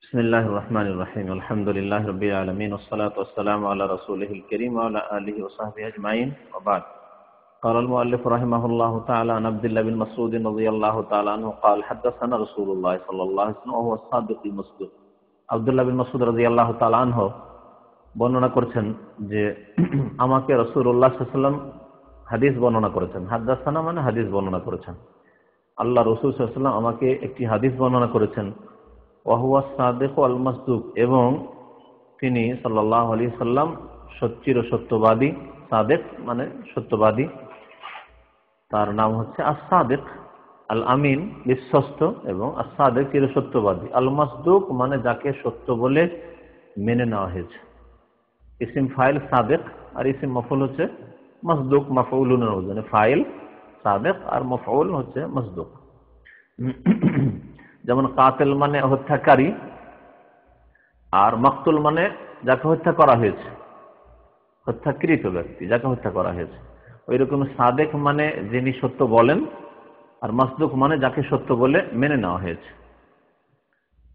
বিসমিল্লাহির রহমানির রহিম আলহামদুলিল্লাহি রাব্বিল আলামিন ওয়াসসালাতু ওয়াসসালামু আলা রাসূলিল কারীম ওয়া আলা আলিহি ওয়া সাহবিহি আজমাইন ওয়া বা'দ قال المؤلف رحمه الله تعالى عن عبد الله بن مسعود رضي الله تعالى عنه قال حدثنا رسول الله صلى الله عليه وسلم وهو الصادق المصدوق আব্দুল্লাহ বিন মাসউদ রাদিয়াল্লাহু তাআলা আনহু বর্ণনা করেছেন যে আমাকে রাসূলুল্লাহ সাল্লাল্লাহু আলাইহি ওয়াসাল্লাম হাদিস বর্ণনা করেছেন। হাদাসানা মানে হাদিস বর্ণনা করেছেন। আল্লাহ রাসূল সাল্লাল্লাহু আলাইহি ওয়াসাল্লাম আমাকে একটি হাদিস বর্ণনা করেছেন ওয়াহুয়া সাদিকু আল মাসদুক, এবং তিনি সাল্লাল্লাহু আলাইহি সাল্লাম সচ্চির সত্যবাদী। সাদিক মানে সত্যবাদী, তার নাম হচ্ছে আস-সাদিক। আল আমিন বিশ্বস্ত, এবং আস-সাদিক চির সত্যবাদী। আল মাসদুক মানে যাকে সত্য বলে মেনে নেওয়া হয়েছে। ইসিম ফাইল সাদিক আর ইসিম মফউল হচ্ছে মাসদুক, মাফউলুনের ওজনে। ফাইল সাদিক আর মফউল হচ্ছে মাসদুক। যেমন কাতিল মানে হত্যাকারী, আর মাকতুল মানে যাকে হত্যা করা হয়েছে, হত্যাকৃত ব্যক্তি যাকে হত্যা করা হয়েছে। ওই রকম সাদেক মানে যিনি সত্য বলেন, আর মাসদুক মানে যাকে সত্য বলে মেনে নেওয়া হয়েছে।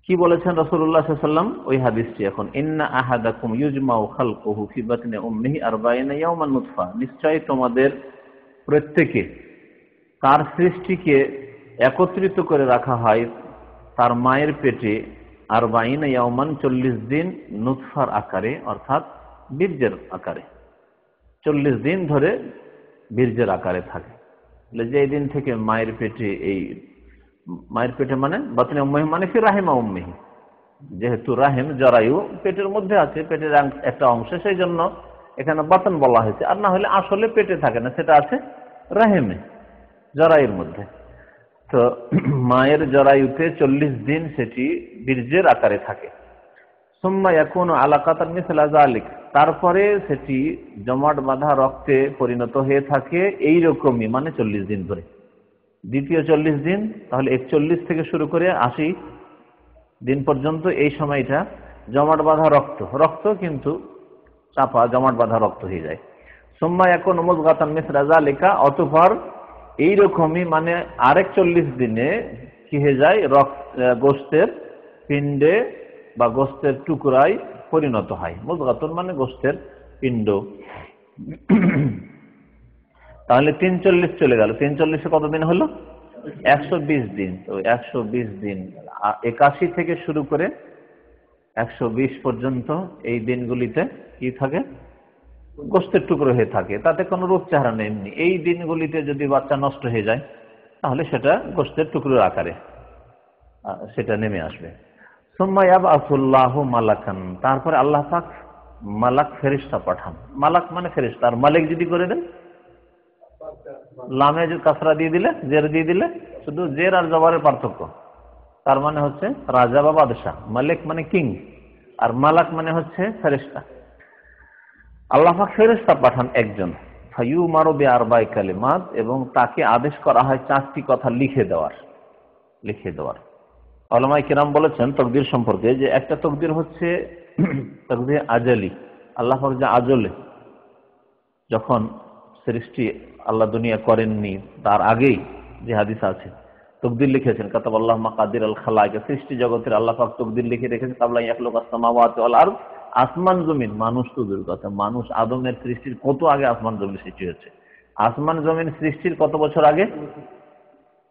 কি বলেছেন রাসূলুল্লাহ সাল্লাল্লাহু আলাইহি ওয়াসাল্লাম ওই হাদিসটি এখন? ইন্না আহাদাকুম ইউজমাউ খালকুহু ফি বাতনি উম্মিহি 40 ইয়াওমান নুতফা, নিশ্চয় তোমাদের প্রত্যেকে তার সৃষ্টিকে একত্রিত করে রাখা হয় তার মায়ের পেটে 40 ইয়াওমান 40 দিন নুতফার আকারে, অর্থাৎ বীর্যের আকারে। 40 দিন ধরে বীর্যের আকারে থাকে। যে দিন থেকে মায়ের পেটে, এই মায়ের পেটে মানে বাতনে উম্মিহি মানে ফি রাহিমা উম্মিহি, যেহেতু রাহিম জরায়ু পেটের মধ্যে আছে, পেটের একটা অংশ, সেই জন্য এখানে বাতন বলা হয়েছে। আর না হলে আসলে পেটে থাকে না, সেটা আছে রাহিমে, জরায়ুর মধ্যে। তো মায়ের জরায়ুতে 40 দিন সেটি বীর্যের আকারে থাকে। সুম্মা ইয়াকুনু আলাকাতান মিসলা যালিক, তারপরে সেটি জমাট বাঁধা রক্তে পরিণত হয়ে থাকে এই রকমই, মানে 40 দিন ধরে। দ্বিতীয় 40 দিন, তাহলে 41 থেকে শুরু করে 80 দিন পর্যন্ত এই সময়টা জমাট বাঁধা রক্ত কিন্তু চাপা জমাট বাঁধা রক্ত হয়ে যায়। সুম্মা ইয়াকুনু মুযগাতান মিসলা যালিকা, অতঃপর এইরকমই মানে আরেক 40 দিনে কি হয়ে যায়, গোশতের পিণ্ডে বা গোশতের টুকরায় পরিণত হয়। মুযগাতুন মানে গোশতের পিণ্ড। তাহলে 340 চলে গেল। 340 কতদিন হলো? 120 দিন। তো 120 দিন, 81 থেকে শুরু করে 120 পর্যন্ত এই দিনগুলিতে কি থাকে, গোশতের টুকরো হয়ে থাকে, তাতে কোনো রূপ চেহারা নেই। এমনি এই দিনগুলিতে যদি বাচ্চা নষ্ট হয়ে যায়, তাহলে সেটা গোশতের টুকরোর আকারে সেটা নেমে আসবে। সুম্মা ইয়াবআসুল্লাহু মালাকান, তারপরে আল্লাহ পাক মালাক ফেরেশতা পাঠান। মালাক মানে ফেরেশতা, আর মালিক যদি করে দেন, লামে যে কাসরা দিয়ে দিলে, জের দিয়ে দিলে, শুধু জের আর জবরের পার্থক্য। তার মানে হচ্ছে রাজা বা বাদশাহ। মালিক মানে কিং, আর মালাক মানে হচ্ছে ফেরেশতা। আল্লাহ পাক ফেরেশতা পাঠান একজন। ফায়ুমারু বিআরবা'i কালিমাত, এবং তাকে আদেশ করা হয় 4টি কথা লিখে দেওয়ার। উলামায়ে কিরাম বলেছেন তাকদীর সম্পর্কে যে একটা তাকদীর হচ্ছে তাকদীর আজলি। আল্লাহ পাক যে আজলে, যখন সৃষ্টি আল্লাহ দুনিয়া করেননি তার আগেই যে হাদিস আছে, তাকদীর লিখেছেন। কাতাবাল্লাহু মাকাদির আল খালাইক, সৃষ্টি জগতের আল্লাহ পাক তাকদীর লিখে রেখেছেন। কাবলা ইয়াখলুকাস সামাওয়াতি ওয়াল আরদ, আসমান জমিন, মানুষ তো দূর কথা, মানুষ আদমের সৃষ্টির কত আগে আসমান জমিন সৃষ্টি হচ্ছে। আসমান জমিন সৃষ্টির কত বছর আগে?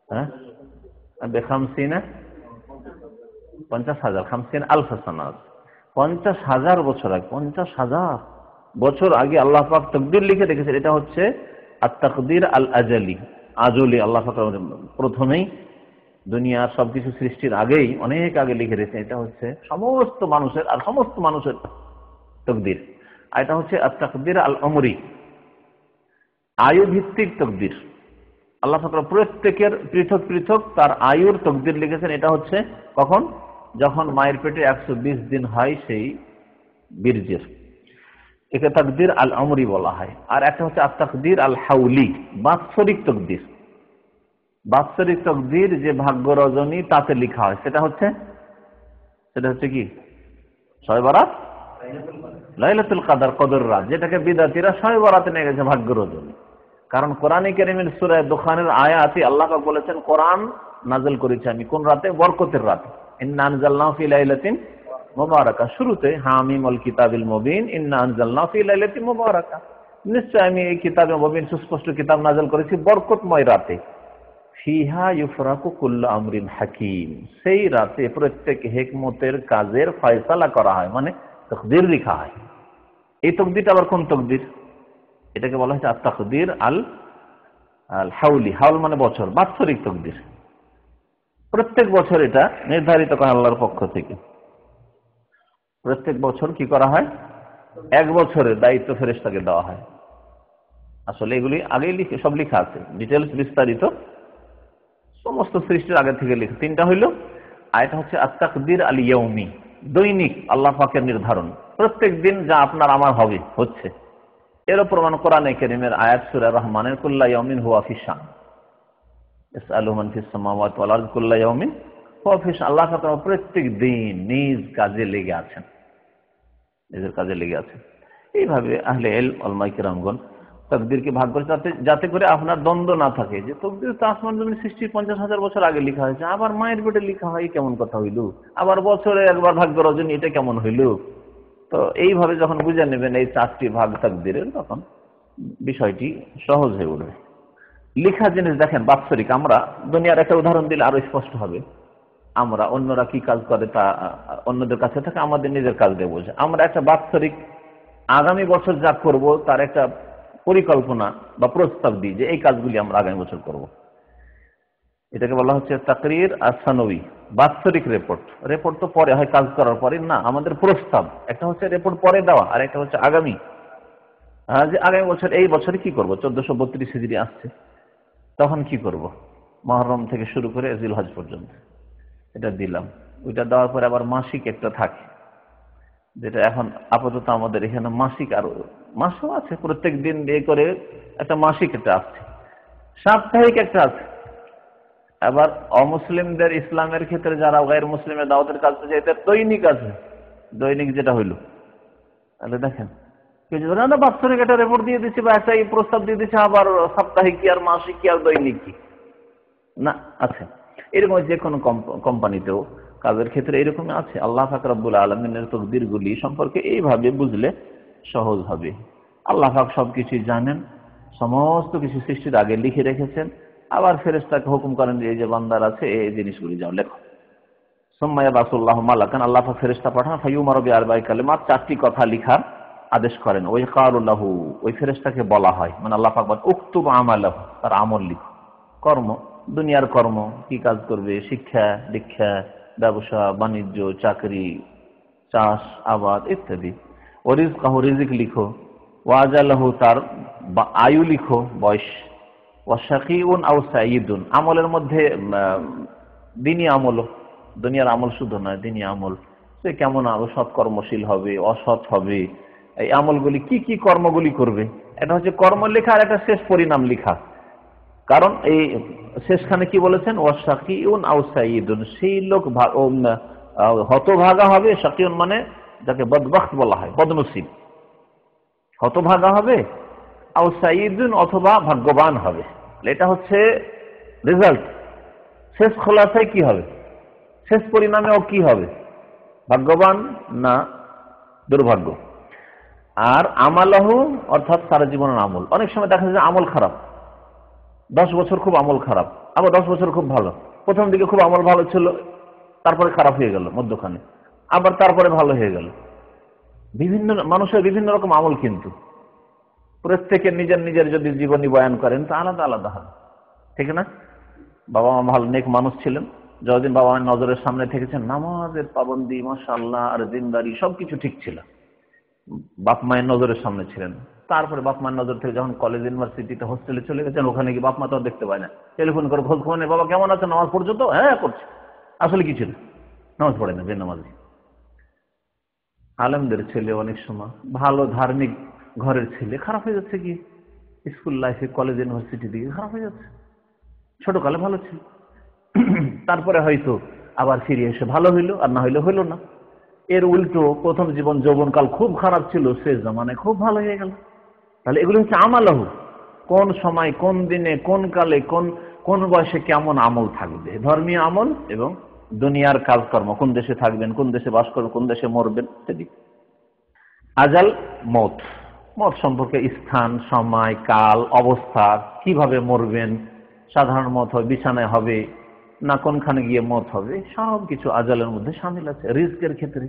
হ্যাঁ, 50,000 50,000 সানাত, 50,000 বছর আগে। 50,000 বছর আগে আল্লাহ পাক তাকদীর লিখে রেখেছেন। এটা হচ্ছে আত-তাকদীর আল আজলি, আজলি। আল্লাহ পাক প্রথমেই দুনিয়ার সবকিছু সৃষ্টির আগেই, অনেক আগে লিখে রেখেছেন। এটা হচ্ছে সমস্ত মানুষের তাকদীর। আর এটা হচ্ছে আত-তাকদীর আল আমরি, আয়ু ভিত্তিক তাকদীর। আল্লাহ পাক প্রত্যেকের পৃথক পৃথক তার আয়ুর তাকদীর লিখেছেন। এটা হচ্ছে কখন? যখন মায়ের পেটে 120 দিন হয় সেই বীর্যের, একে তাকদীর আল আমরি বলা হয়। আর একটা হচ্ছে আত-তাকদীর আল হাউলি, বাৎসরিক তাকদীর। বাৎসরিক তাকদীর যে ভাগ্য রজনী তাতে লেখা হয়, সেটা হচ্ছে কি? শবে বরাত, লাইলাতুল কদর, কদর রাত, যেটাকে বিদাতীরা শবে বরাতে নিয়ে গেছে ভাগ্য রজনী। কারণ কোরআনে কারীমের সূরা দুখানের আয়াতে আল্লাহ পাক বলেছেন, কোরআন নাযিল করেছি আমি কোন রাতে? বরকতের রাতে। ইন্না আনজালনাহু ফি লাইলাতিন মুবারাকা, শুরুতে হামিম আল কিতাবিল মুবিন, ইন্না আনজালনাহু ফি লাইলাতিন মুবারাকা, নিশ্চয় আমি এই কিতাবে মুবিন সুস্পষ্ট কিতাব নাযিল করেছি বরকতময় রাতে। ফিহা ইউফরাকু কুল্লু আমরিন হাকিম, সেই রাতে প্রত্যেক হিকমতের কাজের ফয়সালা করা হয়, মানে তাকদীর লেখা হয়। এই তাকদীরটা আবার কোন তাকদীর? এটাকে বলা হচ্ছে আত-তাকদীর আল হাউলি। হাউল মানে বছর, বাৎসরিক তাকদীর। প্রত্যেক বছর এটা নির্ধারিত করা আল্লাহর পক্ষ থেকে। প্রত্যেক বছর কি করা হয়? এক বছরের দায়িত্ব ফেরেশতাকে দেওয়া হয়। আসলে এগুলি আগেই সব লেখা আছে, ডিটেলস বিস্তারিত সমস্ত সৃষ্টির আগে থেকে লেখা। তিনটা হইল, আর এটা হচ্ছে আত-তাকদীর আল ইয়াউমি, দৈনিক আল্লাহ পাকের নির্ধারণ, প্রত্যেক দিন যা আপনার আমার হবে, হচ্ছে। এর প্রমাণ কোরআনে কারীমের আয়াত সূরা রহমানের কুল্লু ইয়াউমিন হুয়া ফি শান, ইসআলু মান ফিস সামাওয়াতি ওয়াল আরদি কুল্লু ইয়াউমিন হুয়া ফি শান। আল্লাহ তাআলা প্রত্যেক দিন নিজ কাজে লেগে আছেন, নিজের কাজে লেগে আছেন। এইভাবে আহলে ইলম উলামায়ে কিরামগণ তাকদীরকে ভাগ করে, যাতে করে আপনার দ্বন্দ্ব না থাকে যে তাকদীর তো আসমান জমিন সৃষ্টির 50,000 বছর আগে লেখা হয়েছে, আবার মায়ের পেটে লেখা হয়, কেমন কথা হইল? আবার বছরে একবার ভাগ্য রজনী, এটা কেমন হইল? তো এইভাবে যখন বুঝে নেবেন এই 4টি ভাগ তাকদীরের, তখন বিষয়টি সহজ হয়ে উঠবে। লেখা জিনিস দেখেন বাৎসরিক, আমরা দুনিয়ার একটা উদাহরণ দিলে আরো স্পষ্ট হবে। আমরা অন্যরা কি কাজ করে তা অন্যদের কাছে থাকে, আমাদের নিজের কাজ দিয়ে বোঝে। আমরা একটা বাৎসরিক আগামী বছর যা করব তার একটা পরিকল্পনা বা প্রস্তাব দিই যে এই কাজগুলি আমরা আগামী বছর করব। এটাকে বলা হচ্ছে তাকরীর আস-সানবী, বাৎসরিক রিপোর্ট। রিপোর্ট তো পরে হয়, কাজ করার পরে না, আমাদের প্রস্তাব। একটা হচ্ছে রিপোর্ট পরে দেওয়া, আর একটা হচ্ছে আগামী, যে আগামী বছর এই বছরে কি করব। 1432 হিজরি আসছে, তখন কি করব, মুহররম থেকে শুরু করে জিলহজ পর্যন্ত, এটা দিলাম। ওইটা দেওয়ার পরে আবার মাসিক একটা থাকে, যেটা এখন আপাতত আমাদের এখানে মাসিক, আর মাসও আছে, প্রত্যেক দিন দিয়ে করে একটা মাসিক একটা আছে, সাপ্তাহিক একটা আছে। আবার অমুসলিমদের ইসলামের ক্ষেত্রে যারা গায়র মুসলিমের দাওয়াতের কাজ করছে, এদের দৈনিক আছে। দৈনিক যেটা হইল, তাহলে দেখেন না বাৎসরিক একটা রিপোর্ট দিয়ে দিচ্ছে বা একটা প্রস্তাব দিয়ে দিচ্ছে, আবার সাপ্তাহিক কি আর মাসিক কি আর দৈনিক কি না আছে। এরকম যে কোনো কোম্পানিতেও কাজের ক্ষেত্রে এরকম আছে। আল্লাহ পাক রব্বুল আলামিনের তাকদীরগুলি সম্পর্কে এইভাবে বুঝলে সহজ হবে। আল্লাহ পাক সবকিছু জানেন, সমস্ত কিছু সৃষ্টির আগে লিখে রেখেছেন। আবার ফেরেশতাকে হুকুম করেন যে এই যে বান্দার আছে এই জিনিসগুলি যাও লেখো। সুম্মা ইয়াবাসুল্লাহু মালাকান, আল্লাহ পাক ফেরেশতা পাঠান, ফায়ুমারু বিআরবা'i কালিমাত, 4টি কথা লিখার আদেশ করেন। ওই ক্বালু লাহু, ওই ফেরেশতাকে বলা হয়, মানে আল্লাহ পাক বলেন উকতুব আমালাহু, তার আমল লিখো, কর্ম, দুনিয়ার কর্ম, কি কাজ করবে, শিক্ষা দীক্ষা, ব্যবসা বাণিজ্য, চাকরি, চাষ আবাদ ইত্যাদি। ওয়ারিজকাহু, রিজিক লিখো। ওয়াজালাহু, তার আয়ু লিখো, বয়স। ওয়াশাকিউন আও সাঈদুন, আমলের মধ্যে দিনী আমল, দুনিয়ার আমল শুধু নয়, দিনী আমল, সে কেমন আরো সৎকর্মশীল হবে, অসৎ হবে, এই আমলগুলি কি কি কর্মগুলি করবে। এটা হচ্ছে কর্ম লেখা, আর একটা শেষ পরিণাম লেখা। কারণ এই শেষখানে কি বলেছেন, ওয়াশাকিউন আও সাঈদুন, সেই লোক হতভাগা হবে। শাকিউন মানে যাকে বদবখত বলা হয়, বদনসিব, হতভাগা হবে। আও সাঈদুন, অথবা ভাগ্যবান হবে। এটা হচ্ছে রেজাল্ট। শেষ খোলাসায় কি হবে, শেষ পরিণামেও কি হবে, ভাগ্যবান না দুর্ভাগ্য। আর আমালাহু, অর্থাৎ সারা জীবনের আমল। অনেক সময় দেখা যায় আমল খারাপ, 10 বছর খুব আমল খারাপ, আবার 10 বছর খুব ভালো। প্রথম দিকে খুব আমল ভালো ছিল, তারপরে খারাপ হয়ে গেল মধ্যখানে, আবার তারপরে ভালো হয়ে গেল। বিভিন্ন মানুষের বিভিন্ন রকম আমল, কিন্তু প্রত্যেকের নিজের নিজের যদি জীবনী বয়ান করেন তা আলাদা আলাদা হবে, ঠিক না? বাবা মা ভালো নেক মানুষ ছিলেন, যতদিন বাবা মায়ের নজরের সামনে থেকেছেন, নামাজের পাবন্দি, মাশাআল্লাহ, আর দিনদারি সবকিছু ঠিক ছিল, বাপ মায়ের নজরের সামনে ছিলেন। তারপরে বাপ মায়ের নজর থেকে যখন কলেজ ইউনিভার্সিটিতে হোস্টেলে চলে গেছেন, ওখানে গিয়ে বাপ মা তো দেখতে পায় না, টেলিফোন করে খোঁজ খবর নেই, বাবা কেমন আছে, নামাজ পড়ছো তো? হ্যাঁ করছে। আসলে কি ছিল, নামাজ পড়ে না, বেনামাজি। আলেমদের ছেলে অনেক সময় ভালো ধার্মিক ঘরের ছেলে খারাপ হয়ে যাচ্ছে, কি স্কুল লাইফে, কলেজ ইউনিভার্সিটি দিকে খারাপ হয়ে যাচ্ছে। ছোটকালে ভালো ছিল, তারপরে হয়তো আবার ফিরে এসে ভালো হইলো, আর না হইলে হইলো না। এর উল্টো প্রথম জীবন যৌবনকাল খুব খারাপ ছিল, শেষ জামানায় খুব ভালো হয়ে গেল। তাহলে এগুলো হচ্ছে আমালাহু, কোন সময়, কোন দিনে, কোন কালে, কোন বয়সে কেমন আমল থাকবে, ধর্মীয় আমল এবং দুনিয়ার কাজকর্ম, কোন দেশে থাকবেন, কোন দেশে বাস করবেন, কোন দেশে মরবেন ইত্যাদি। আজাল মৌত, মত সম্পর্কে স্থান, সময়, কাল, অবস্থা, কিভাবে মরবেন, সাধারণ মত হবে, বিছানায় হবে না কোনখানে গিয়ে মত হবে, সব কিছু আজালের মধ্যে শামিল আছে। রিজকের ক্ষেত্রে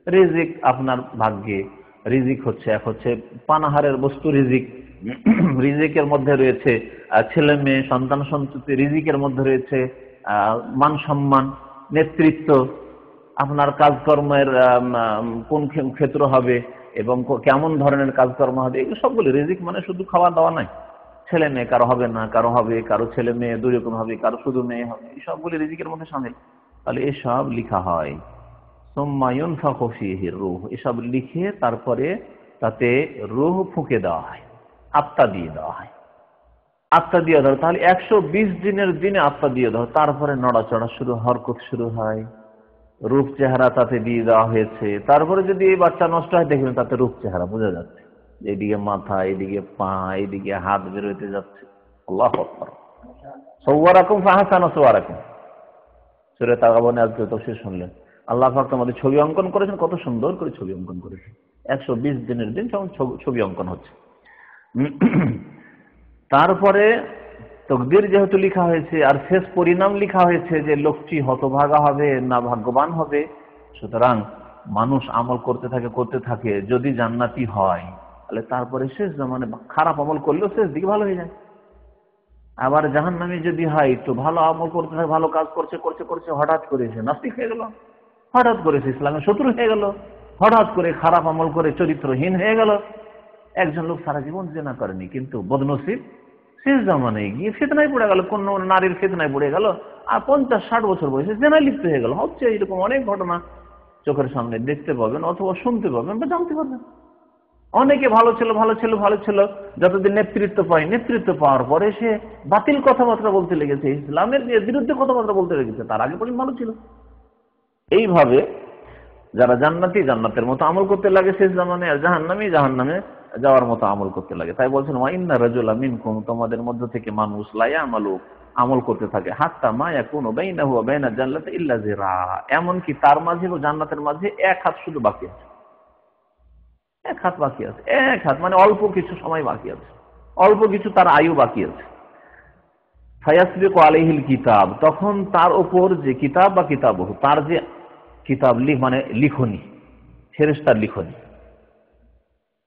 রিজিক আপনার ভাগ্যে, রিজিক হচ্ছে এক হচ্ছে পানাহারের বস্তু রিজিক, রিজিকের মধ্যে রয়েছে ছেলে মেয়ে, সন্তান সন্ততি, রিজিকের মধ্যে রয়েছে মান সম্মান, নেতৃত্ব, আপনার কাজকর্মের কোন ক্ষেত্র হবে এবং কেমন ধরনের কাজকর্ম হবে, এগুলো সবগুলো রিজিক। মানে শুধু খাওয়া দাওয়া নাই, ছেলে মেয়ে কারো হবে না, কারো হবে, কারো ছেলে মেয়ে দুই রকম হবে, কারো শুধু মেয়ে হবে, এই সবগুলো রিজিকের মধ্যে শামিল। তাহলে এসব লিখা হয়। সুম্মা ইউনফাখু ফীহি রূহ, এসব লিখে তারপরে তাতে রূহ ফুঁকে দেওয়া হয়, আত্মা দিয়ে দেওয়া হয়। আত্মা দিয়ে দেওয়া, তাহলে 120 দিনের দিনে আত্মা দিয়ে দেওয়া, তারপরে নড়াচড়া শুরু, হরকত শুরু হয়, রূপ চেহারা তাতে দিয়ে দেওয়া হয়েছে। তারপরে যদি এই বাচ্চা নষ্ট হয়, দেখবেন তাতে রূপ চেহারা বোঝা যাচ্ছে, এইদিকে মাথা, এইদিকে পা, এইদিকে হাত বের হইতে যাচ্ছে। আল্লাহু আকবার। সাওয়ারাকুম ফাহসানা সুওয়ারাকুম, সূরা তাগাবনে আজকে তাফসীর শুনলেন। আল্লাহ পাক তোমাদের ছবি অঙ্কন করেছেন, কত সুন্দর করে ছবি অঙ্কন করেছেন। 120 দিনের দিন ছবি অঙ্কন হচ্ছে। তারপরে তকদির যেহেতু লিখা হয়েছে আর শেষ পরিণাম লিখা হয়েছে যে লোকটি হতভাগা হবে না ভাগ্যবান হবে, সুতরাং মানুষ আমল করতে থাকে, যদি জান্নাতি হয় তাহলে তারপরে শেষ মানে খারাপ আমল করলেও শেষ দিকে ভালো হয়ে যায়। আবার জাহান্নামী যদি হয়, একটু ভালো আমল করতে থাকে, ভালো কাজ করছে করছে করছে, হঠাৎ করেছে নাস্তিক হয়ে গেল, হঠাৎ করেছে ইসলামের শত্রু হয়ে গেল, হঠাৎ করে খারাপ আমল করে চরিত্রহীন হয়ে গেল। একজন লোক সারা জীবন জিনা করেনি, কিন্তু বদনসিব শেষ জামানায় গিয়ে ফিতনায় পড়ে গেল, কোন নারীর ফিতনায় পড়ে গেল, আর 50-60 বছর বয়সে জেনায় লিপ্ত হয়ে গেল। হচ্ছে এরকম অনেক ঘটনা চোখের সামনে দেখতে পাবেন অথবা শুনতে পাবেন বা জানতে পারবেন। অনেকে ভালো ছিল, যতদিন নেতৃত্ব পায়, নেতৃত্ব পাওয়ার পরে সে বাতিল কথাবার্তা বলতে লেগেছে, ইসলামের বিরুদ্ধে কথাবার্তা বলতে লেগেছে, তার আগে পর্যন্ত ভালো ছিল। এইভাবে যারা জান্নাতি জান্নাতের মতো আমল করতে লাগে শেষ জামানে, আর জাহান্নামী জাহান্নামে যাওয়ার মতো আমল করতে লাগে। তাই বলছেন ওয়া ইন্না রাজুলা মিনকুম, তোমাদের মধ্য থেকে মানুষ লা ইয়ামালু, আমল করতে থাকে, হাত্তা মা ইয়াকুনু বাইনাহু ওয়া বাইনা জান্নাতি ইল্লা যিরা, এমন কি তার মাঝে ও জান্নাতের মাঝে এক হাত শুধু বাকি আছে, এক হাত বাকি আছে, এক হাত মানে অল্প কিছু সময় বাকি আছে, অল্প কিছু তার আয়ু বাকি আছে। ফায়াসবিকু আলাইহিল কিতাব, তখন তার উপর যে কিতাব বা কিতাবহু, তার যে কিতাব মানে লিখনি, ফেরেশতার লিখনি,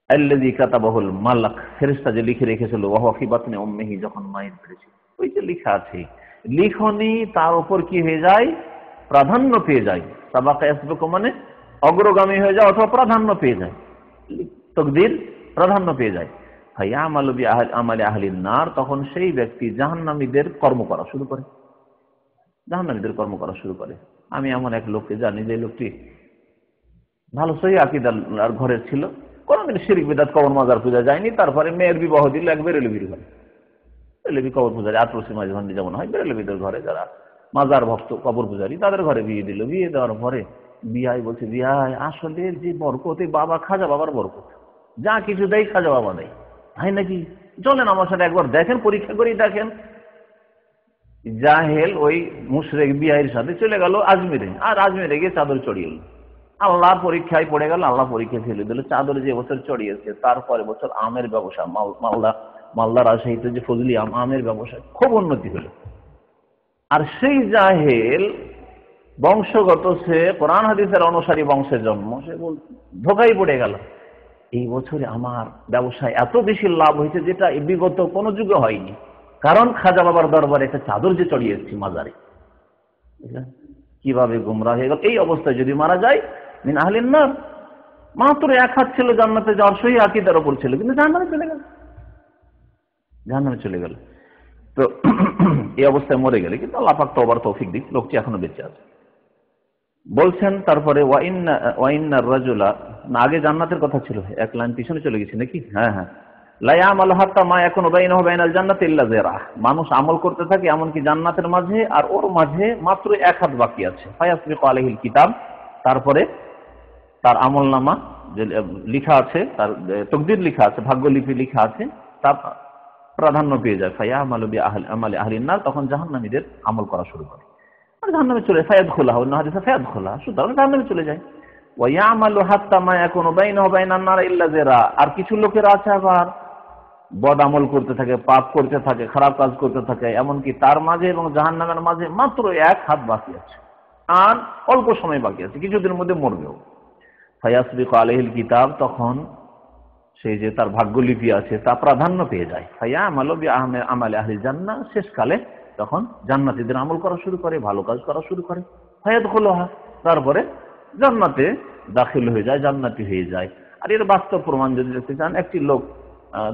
আল্লাযী কাতাবাহুল মালাক, ফেরেশতা যে লিখে রেখেছিল, ওয়া হুয়া ফি বাতনি উম্মিহি, যখন মায়ের পেটে ছিল, ওই যে লেখা আছে লিখনি, তার উপর কি হয়ে যায়, প্রাধান্য পেয়ে যায়। সাবাকা ইয়াসবিকু মানে অগ্রগামী হয়ে যায় অথবা প্রাধান্য পেয়ে যায়, তাকদীর প্রাধান্য পেয়ে যায়। ফায়ামালু বিআমালি আহলিন নার, তখন সেই ব্যক্তি জাহান্নামীদের কর্ম করা শুরু করে, জাহান্নামীদের কর্ম করা শুরু করে। আমি এমন এক লোককে জানি, যে লোকটি ভালো সহি আকীদার ঘরের ছিল, কোনদিন শিরক বিদআত কবর মাজার পূজা যায়নি, তারপরে মেয়ের বিবাহ দিল এক বেরেলবির ঘরে, বেরেলবি কবর পূজারী, আটরসি মাঝভান্ডি যেমন হয়, বেরেলবিদের ঘরে যারা মাজার ভক্ত কবর পূজারী, তাদের ঘরে বিয়ে দিল। বিয়ে দেওয়ার পরে বিয়াই বলছে, বিয়াই আসলে যে বরকত, বাবা খাজা বাবার বরকত, যা কিছু দেয় খাজা বাবা দেয়, হয় নাকি, চলেন আমার সাথে একবার দেখেন, পরীক্ষা করেই দেখেন। জাহেল ওই মুশরিক বিয়াইয়ের সাথে চলে গেল আজমিরে, আর আজমিরে গিয়ে চাদর চড়িয়ে এলো, আল্লাহর পরীক্ষায় পড়ে গেল, আল্লাহ পরীক্ষা ফেলে দিল। চাদর যে বছর চড়িয়েছে, তারপরে বছর আমের ব্যবসা, মালদা রাজশাহীতে যে ফজলি আমের ব্যবসা খুব উন্নতি হলো। আর সেই জাহেল বংশগত, সে কোরআন হাদিসের অনুসারী বংশের জন্ম, সে ধোকাই পড়ে গেল, এই বছরে আমার ব্যবসায় এত বেশি লাভ হয়েছে যেটা বিগত কোন যুগে হয়নি, কারণ খাজা বাবার দরবারে একটা চাদর যে চড়িয়েছি মাজারে। কিভাবে গুমরাহ হয়ে গেল। এই অবস্থায় যদি মারা যায়, মিন আহলিন নার, মাত্র এক হাত ছিল জান্নাতে যাওয়ার, সহি আকীদার উপর ছিল, কিন্তু জাহান্নামে চলে গেল, জাহান্নামে চলে গেল। তো এই অবস্থায় মরে গেলে কিন্তু আল্লাহ পাক তওবার তৌফিক দিক, লোকটি এখনো বেঁচে আছে। বলছেন তারপরে ওয়া ইন্নার রাজুলা, না আগে জান্নাতের কথা ছিল, এক লাইন পিছনে চলে গেছি নাকি, হ্যাঁ হ্যাঁ, লা ইয়ামালু হাত্তা মা ইয়াকুনু বাইনাহু ওয়া বাইনাল জান্নাতি ইল্লা যিরা, মানুষ আমল করতে থাকে এমনকি জান্নাতের মাঝে আর ওর মাঝে মাত্র এক হাত বাকি আছে। ফায়াসবিকু আলাইহিল কিতাব, তারপরে তার আমলনামা যে লেখা আছে, তার তাকদীর লেখা আছে, ভাগ্যলিপি লেখা আছে, তা প্রাধান্য পেয়ে যায়। ফায়ামালু বিআমালি আহলিন নার, তখন জাহান্নামীদের আমল করা শুরু করে। জাহান্নামে চলে ফায়াদ খোলা অন্য হাদিসে ফায়াদ খোলা, সুতরাং জাহান্নামে চলে যায়। ওয়ায়ামালু হাত্তা মা ইয়াকুনু বাইনাহু ওয়া বাইনান নার ইল্লা যিরা। আর কিছু লোকের আছে আবার বদ আমল করতে থাকে, পাপ করতে থাকে, খারাপ কাজ করতে থাকে, এমনকি তার মাঝে এবং জাহান্নামের মাঝে মাত্র এক হাত বাকি আছে, আর অল্প সময় বাকি আছে, কিছুদিনের মধ্যে মরবেও। ফায়াসবিকু আলাইহিল কিতাব, তখন সেই যে তার ভাগ্যলিপি আছে তা প্রাধান্য পেয়ে যায়। ফায়ামালু বিআমালি আহলিল জান্নাহ, শেষকালে তখন জান্নাতীদের আমল করা শুরু করে, ভালো কাজ করা শুরু করে। ফায়াদখুলুহা, তারপরে জান্নাতে দাখিল হয়ে যায়, জান্নাতি হয়ে যায়। আর এর বাস্তব প্রমাণ যদি দেখতে চান, একটি লোক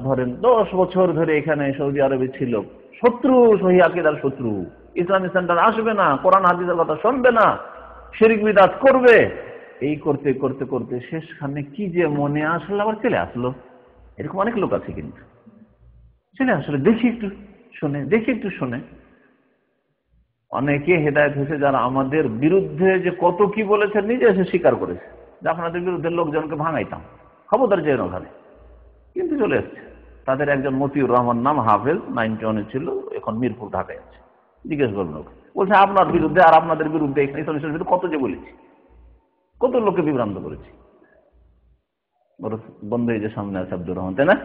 ধরেন 10 বছর ধরে এখানে সৌদি আরবে ছিল, শত্রু, সহিহ আকীদার শত্রু, ইসলামিক সেন্টার আসবে না, কোরআন হাদিসের কথা শুনবে না, শিরক বিদআত করবে, এই করতে করতে করতে শেষখানে কি যে মনে আসলো আবার চলে আসলো। এরকম অনেক লোক আছে, কিন্তু চলে আসলে দেখি একটু শুনে, দেখি একটু শুনে। অনেকে হেদায়েত হয়েছে যারা আমাদের বিরুদ্ধে যে কত কি বলেছে নিজে এসে স্বীকার করেছে, যে আপনাদের বিরুদ্ধে লোকজনকে ভাঙাইতাম, খবরদার যেন ওখানে, কিন্তু চলে এসছে। তাদের একজন মতিউর রহমান নাম, হাফেজ, 91 ছিল, এখন মিরপুর ঢাকায় আছে। জিজ্ঞেস করুন, বলছে আপনার বিরুদ্ধে আর আপনাদের বিরুদ্ধে কত যে বলেছি, কত লোককে বিভ্রান্ত করেছি। বন্ধু এই যে সামনে আছে আব্দুর রহমান, তাই না,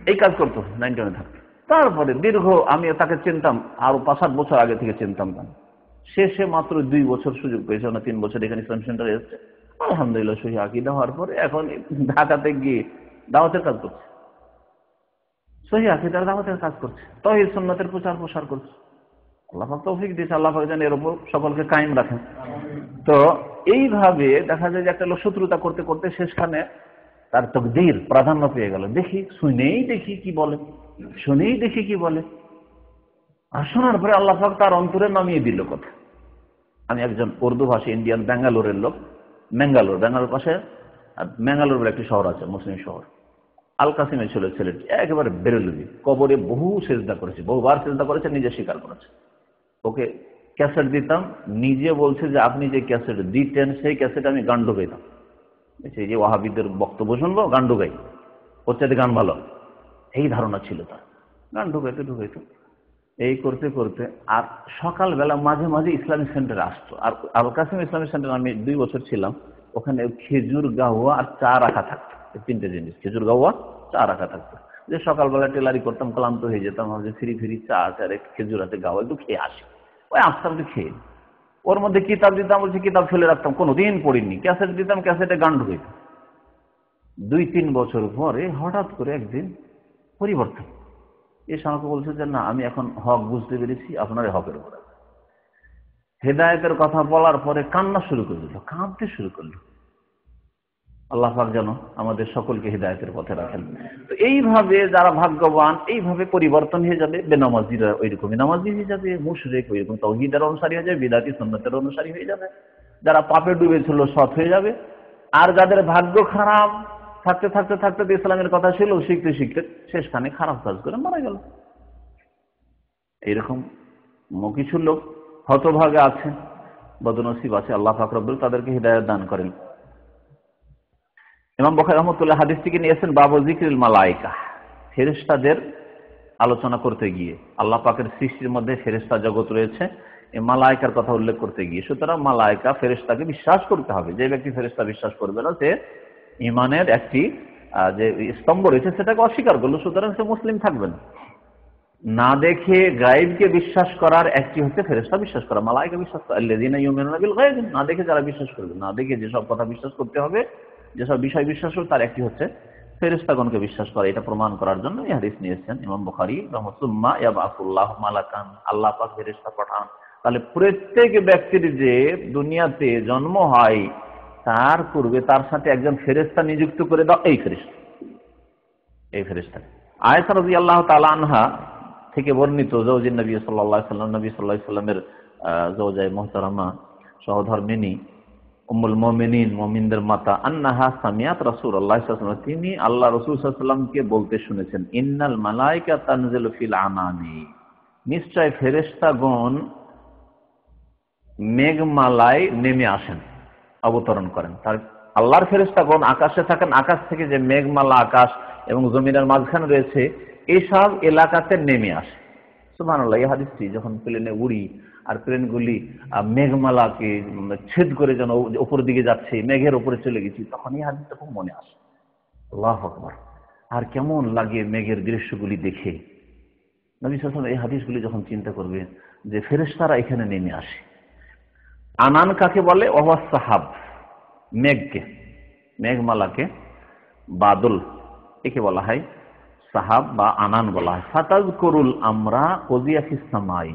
এই কাজ করতো 91 থাকতো। তারপরে দীর্ঘ, আমি তাকে চিনতাম আরো 5-7 বছর আগে থেকে চিনতাম না, শেষে মাত্র 2 বছর সুযোগ পেয়েছে না 3 বছর এখানে ইসলাম সেন্টারে এসেছে, আলহামদুলিল্লাহ সহিহ আকীদা হওয়ার পরে এখন ঢাকাতে গিয়ে দাওয়াতের কাজ করছে, সহিহ আকীদার দাওয়াতের কাজ করছে, তাওহীদ সুন্নাতের প্রচার প্রসার করছে। আল্লাহ পাক তৌফিক দিয়েছে, আল্লাহ পাক যেন এর উপর সকলকে কায়েম রাখেন। তো এইভাবে দেখা যায় যে একটা লোক শত্রুতা করতে করতে শেষখানে তার তাকদীর প্রাধান্য পেয়ে গেল, দেখি শুনেই দেখি কি বলে, শুনেই দেখি কি বলে। আর শোনার পরে আল্লাহ পাক তার অন্তরে নামিয়ে দিল কথা। আমি একজন উর্দু ভাষী ইন্ডিয়ান, ব্যাঙ্গালোরের লোক, ব্যাঙ্গালোর পাশে ম্যাঙ্গালোর বলে একটি শহর আছে, মুসলিম শহর, আল কাসিমের ছিল ছেলেটি, একেবারে বেরেলভি, কবরে বহু সেজদা করেছে, বহুবার সেজদা করেছে, নিজে স্বীকার করেছে। ওকে ক্যাসেট দিতাম, নিজে বলছে যে আপনি যে ক্যাসেট দিতেন সেই ক্যাসেট আমি গান ঢুকাইতাম, এই যে ওয়াহাবিদের বক্তব্য শুনবো গান ঢুকাই, ওর চাইতে গান ভালো, এই ধারণা ছিল তার। গান ঢুকাইতো এই করতে করতে, আর সকালবেলা মাঝে মাঝে ইসলামিক সেন্টারে আসতো। আর আল কাসিম ইসলামিক সেন্টারে আমি 2 বছর ছিলাম, ওখানে খেজুর গাওয়া আর চা রাখা থাকতো, 3টে জিনিস, খেজুর গাওয়া, চা রাখা থাকতো। যে সকালবেলা টেলারি করতাম, ক্লান্ত হয়ে যেতাম, যে ফ্রি চা আছে আর খেজুর হাতে গাওয়া, একটু খেয়ে আসি, ওই আসতাম একটু খেয়ে। ওর মধ্যে কিতাব দিতাম, বলছি কিতাব ফেলে রাখতাম, কোনোদিন পড়িনি। ক্যাসেট দিতাম, ক্যাসেটে গান ঢুকাইতাম। 2-3 বছর পরে হঠাৎ করে একদিন পরিবর্তন এসে আমাকে বলছে যে না, আমি এখন হক বুঝতে পেরেছি, আপনার হকের উপর হেদায়েতের কথা বলার পরে কান্না শুরু করে দিল, কাঁদতে শুরু করলো। আল্লাহ পাক যেন আমাদের সকলকে হেদায়েতের পথে রাখেন। তো এইভাবে যারা ভাগ্যবান, এইভাবে পরিবর্তন হয়ে যাবে। বেনামাজিরা ওইরকমই নামাজি হয়ে যাবে, মুশরিক ওইরকম তাওহীদের অনুসারী হয়ে যাবে, বিদআতি সুন্নাতের অনুসারী হয়ে যাবে। যারা পাপে ডুবেছিল সৎ হয়ে যাবে। আর যাদের ভাগ্য খারাপ, থাকতে থাকতে থাকতে ইসলামের কথা ছিল, শিখতে শিখতে শেষখানে খারাপ কাজ করে মারা গেল। এইরকম কিছু লোক হতভাগে আছে, বদনসিব আছে, আল্লাহ পাক রব্বুল তাদেরকে হিদায়াত দান করেন। ইমাম বুখারী রাহমাতুল্লাহ হাদিস থেকে নিয়েছেন বাবু যিকরিল মালায়েকা, ফেরেশতাদের আলোচনা করতে গিয়ে। আল্লাহ পাকের সৃষ্টির মধ্যে ফেরেশতা জগৎ রয়েছে, এই মালায়েকার কথা উল্লেখ করতে গিয়ে। সুতরাং মালায়েকা, ফেরেশতাকে বিশ্বাস করতে হবে। যে ব্যক্তি ফেরেশতা বিশ্বাস করবে না, সে ঈমানের একটি যে স্তম্ভ রয়েছে সেটাকে অস্বীকার করলো, সুতরাং সে মুসলিম থাকবে না। না দেখে গায়েবকে বিশ্বাস করার একটি হচ্ছে ফেরেশতা বিশ্বাস করা, মালায়েকা বিশ্বাস করা। আল্লাযীনা ইউমিনুনা বিল গায়ব, না দেখে যারা বিশ্বাস করবে, না দেখে যেসব কথা বিশ্বাস করতে হবে, যেসব বিষয় বিশ্বাস করবে, তার একটি হচ্ছে ফেরেশতাগণকে বিশ্বাস করা। এটা প্রমাণ করার জন্য এই হাদিস নিয়েছেন ইমাম বুখারী রাহমাতুল্লাহ। ইয়াবআসুল্লাহু মালাকান, আল্লাহ পাক ফেরেশতা পাঠান। তাহলে প্রত্যেক ব্যক্তির যে দুনিয়াতে জন্ম হয় তার পূর্বে তার সাথে একজন ফেরেশতা নিযুক্ত করে দাও, এই ফেরেশতা। আয়েশা রাদিয়াল্লাহু তাআলা আনহা থেকে বর্ণিত, জাওজিন নবী সাল্লাল্লাহু আলাইহি ওয়াসাল্লাম, নবী সাল্লাল্লাহু আলাইহি ওয়াসাল্লামের জাওজায়ে মুহতারামা, সহধর্মিণী, উম্মুল মুমিনিন, মুমিনদের মাতা, আন্নাহা সামিয়াত রাসূলুল্লাহ সাল্লাল্লাহু আলাইহি ওয়াসাল্লাম, তিনি আল্লাহ রাসূল সাল্লাল্লাহু আলাইহি ওয়াসাল্লামকে বলতে শুনেছেন, ইন্নাল মালায়েকাতা তানজিলু ফিল আনানি, নিশ্চয় ফেরেশতাগণ মেঘমালায় নেমে আসেন, অবতরণ করেন। তার আল্লাহর ফেরেশতাগণ আকাশে থাকেন, আকাশ থেকে যে মেঘমালা আকাশ এবং জমিনের মাঝখানে রয়েছে এইসব এলাকাতে নেমে আসে। সুবহানাল্লাহ, এই হাদিসটি যখন প্লেনে উড়ি আর প্লেনগুলি মেঘমালাকে ছেদ করে যেন উপর দিকে যাচ্ছে, মেঘের উপরে চলে গেছি, তখন এই হাদিসটা খুব মনে আসে। আল্লাহু আকবার, আর কেমন লাগে মেঘের দৃশ্যগুলি দেখে। নবী সাল্লাল্লাহু আলাইহি ওয়াসাল্লাম এই হাদিসগুলি যখন চিন্তা করবে যে ফেরেশতারা এখানে নেমে আসে। আনান কাকে বলে? ওয়াস সাহাব, মেঘকে, মেঘমালাকে বাদল একে বলা হয় সাহাব বা আনান বলা হয়। ফাতাজকুরুল আমরা কুদিয়া ফিস সামাই,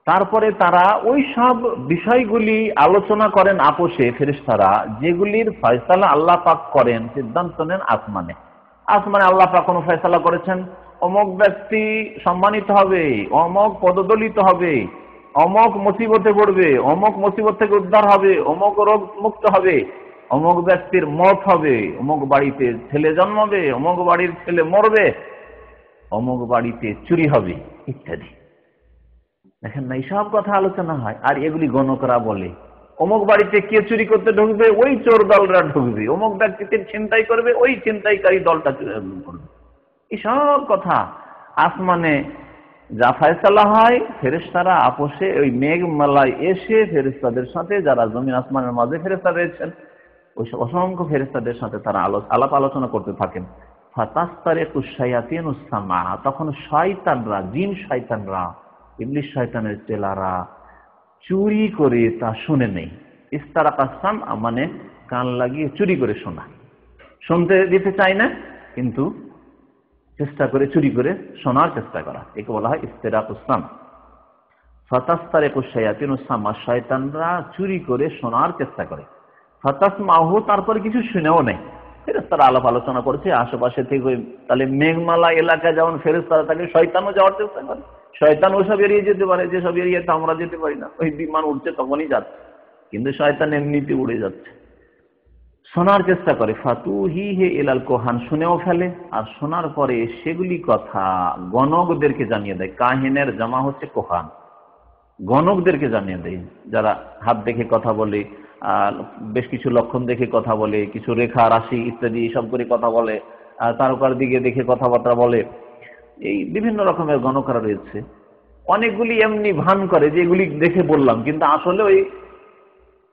তারপরে তারা ওই সব বিষয়গুলি আলোচনা করেন আপোষে ফেরেশতারা, যেগুলির ফয়সালা আল্লাহ পাক করেন, সিদ্ধান্ত নেন আসমানে। আসমানে আল্লাহ পাক কোনো ফয়সালা করেছেন, অমুক ব্যক্তি সম্মানিত হবে, অমুক পদদলিত হবে, অমুক মুসিবতে পড়বে, অমুক মুসিবত থেকে উদ্ধার হবে, অমুক রোগ মুক্ত হবে, অমুক ব্যক্তির মত হবে, অমুক বাড়িতে ছেলে জন্মাবে, অমুক বাড়ির ছেলে মরবে, অমুক বাড়িতে চুরি হবে ইত্যাদি। দেখেন না, এইসব কথা আলোচনা হয়। আর এগুলি গণকরা বলে অমুক বাড়িতে কে চুরি করতে ঢুকবে, ওই চোর দলরা ঢুকবে, অমুক ব্যক্তিকে ছিনতাই করবে, ওই ছিনতাইকারী দলটা করবে। এইসব কথা আসমানে যা ফয়সালা হয়, ফেরেশতারা আপোষে ওই মেঘমালায় এসে ফেরেশতাদের সাথে, যারা জমিন আসমানের মাঝে ফেরেশতা রয়েছেন, ওই অসংখ্য ফেরেশতাদের সাথে তারা আলাপ আলোচনা করতে থাকেন। ফাতাস্তারিকুশ শায়াতিনুস সামা, তখন শয়তানরা, জিন শয়তানরা, ইবলিস শয়তানের চেলারা চুরি করে তা শুনে নেই। ইস্তারাকাস সামআ মানে কান লাগিয়ে চুরি করে শোনা, শুনতে দিতে চায় না কিন্তু চেষ্টা করে চুরি করে শোনার চেষ্টা করা, একে বলা হয় ইস্তেরাকুস সাম। ফাতাস্তারিকুশ শায়াতিনুস সামা, শয়তানরা চুরি করে শোনার চেষ্টা করে। ফাতাসমাহু, তারপরে কিছু শুনেও নেই। ফেরেশতারা আলাপ আলোচনা করছে আশেপাশে থেকে, তাহলে মেঘমালা এলাকায় যেমন ফেরেশতারা থাকে, শয়তানও যাওয়ার চেষ্টা করে। শয়তান ওসব এড়িয়ে যেতে পারে, যেসব এরিয়াতে আমরা যেতে পারি না। ওই বিমান উঠছে তখনই যাচ্ছে, কিন্তু শয়তান এমনিতে উড়ে যাচ্ছে, শোনার চেষ্টা করে। ফাতুহি হে ইলাল কোহান, শুনেও ফেলে, আর শোনার পরে সেগুলি কথা গণকদেরকে জানিয়ে দেয়। কাহিনের জামা হচ্ছে কোহান, গণকদেরকে জানিয়ে দেয়। যারা হাত দেখে কথা বলে, বেশ কিছু লক্ষণ দেখে কথা বলে, কিছু রেখা রাশি ইত্যাদি সব করে কথা বলে, তারকার দিকে দেখে কথাবার্তা বলে, এই বিভিন্ন রকমের গণকরা রয়েছে। অনেকগুলি এমনি ভান করে যে এগুলি দেখে বললাম, কিন্তু আসলে ওই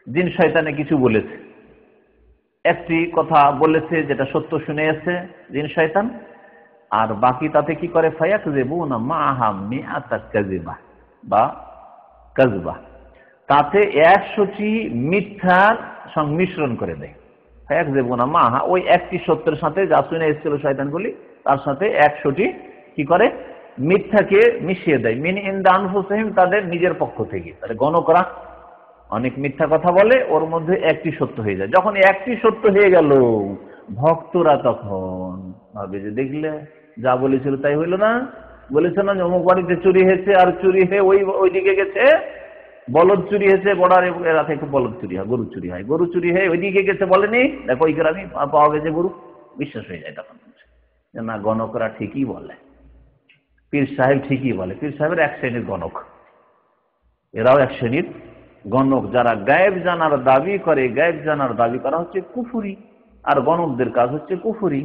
জিন শয়তানে কিছু বলেছে, একটি কথা বলেছে যেটা সত্য শুনে এসেছে জিন শয়তান, আর বাকি তাতে কি করে, ফায়াকযিবুনা মাআহা মিআতা কাযিবা বা কাযবা, তাতে 100টি মিথ্যার সংমিশ্রণ করে দেয়। ফায়াকযিবুনা মাআহা, ওই একটি সত্যের সাথে যা শুনে এসেছিল শয়তানগুলি, তার সাথে 100টি কি করে মিথ্যাকে মিশিয়ে দেয়। মিন ইনদা আনফুসিহিম, তাদের নিজের পক্ষ থেকে। তাহলে গণকরা অনেক মিথ্যা কথা বলে, ওর মধ্যে একটি সত্য হয়ে যায়। যখন একটি সত্য হয়ে গেল, ভক্তরা তখন ভাবে যে দেখলে যা বলেছিল তাই হইল না, বলেছে না অমুক বাড়িতে চুরি হয়েছে, আর চুরি হয়ে ওই দিকে গেছে, বলদ চুরি হয়েছে, বর্ডার এরা থেকে বলদ চুরি হয়, গরু চুরি হয়, গরু চুরি হয়ে ওইদিকে গেছে, বলেনি দেখো ওই গ্রামে পাওয়া গেছে গরু। বিশ্বাস হয়ে যায় তখন না, গণকরা ঠিকই বলে, পীর সাহেব ঠিকই বলে। পীর সাহেবের এক শ্রেণীর গণক, এরাও এক শ্রেণীর গণক, যারা গায়েব জানার দাবি করে। গায়েব জানার দাবি করা হচ্ছে কুফরি, আর গণকদের কাজ হচ্ছে কুফরি।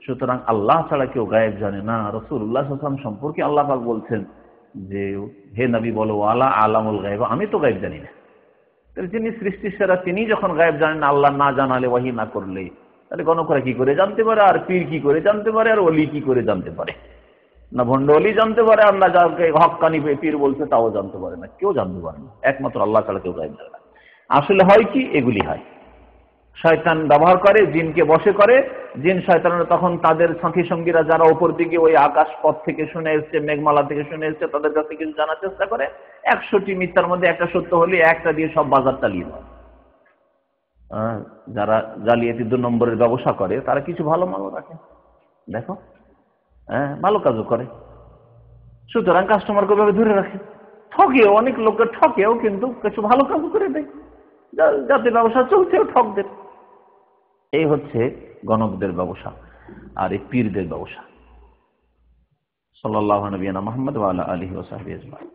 সুতরাং আল্লাহ ছাড়া কেউ গায়েব জানে না। রাসূলুল্লাহ সাল্লাল্লাহু আলাইহি ওয়াসাল্লাম সম্পর্কে আল্লাহ পাক বলছেন যে হে নবী বলো, ওয়ালা আলামুল গায়ব, আমি তো গায়েব জানি না। যিনি সৃষ্টির সেরা, তিনি যখন গায়েব জানেন না, আল্লাহ না জানালে, ওয়াহি না করলে, তাহলে গণকরা কি করে জানতে পারে, আর পীর কি করে জানতে পারে, আর ওলি কি করে জানতে পারে? না ভণ্ড ওলি জানতে পারে, আর না যাকে হক্কানি পীর বলছে তাও জানতে পারে না, কেউ জানতে পারে না, একমাত্র আল্লাহ ছাড়া কেউ গায়েব জানে না। আসলে হয় কি, এগুলি হয় শয়তান ব্যবহার করে, জিনকে বশে করে। জিন শয়তানরা তখন তাদের সাথী সঙ্গীরা যারা উপর দিকে ওই আকাশ পথ থেকে শুনে এসছে, মেঘমালা থেকে শুনে এসছে, তাদের কাছে কিছু জানার চেষ্টা করে। 100টি মিথ্যার মধ্যে একটা সত্য হলে একটা দিয়ে সব বাজার চালিয়ে দেয়। যারা জালিয়াতি 2 নম্বরের ব্যবসা করে, তারা কিছু ভালো মাল রাখে, দেখো, ভালো কাজও করে। সুতরাং কাস্টমারকে ভাবে ধরে রাখে, ঠকেও, অনেক লোকের ঠকেও, কিন্তু কিছু ভালো কাজ করে দেয়, যাতে ব্যবসা চলছেও ঠকদের। এই হচ্ছে গণকদের ব্যবসা, আর এই পীরদের ব্যবসা। সাল্লাল্লাহু আলাইহি ওয়া সাল্লাম মুহাম্মদ ওয়া আলা আলিহি ওয়া সাহবিহি আজমাইন।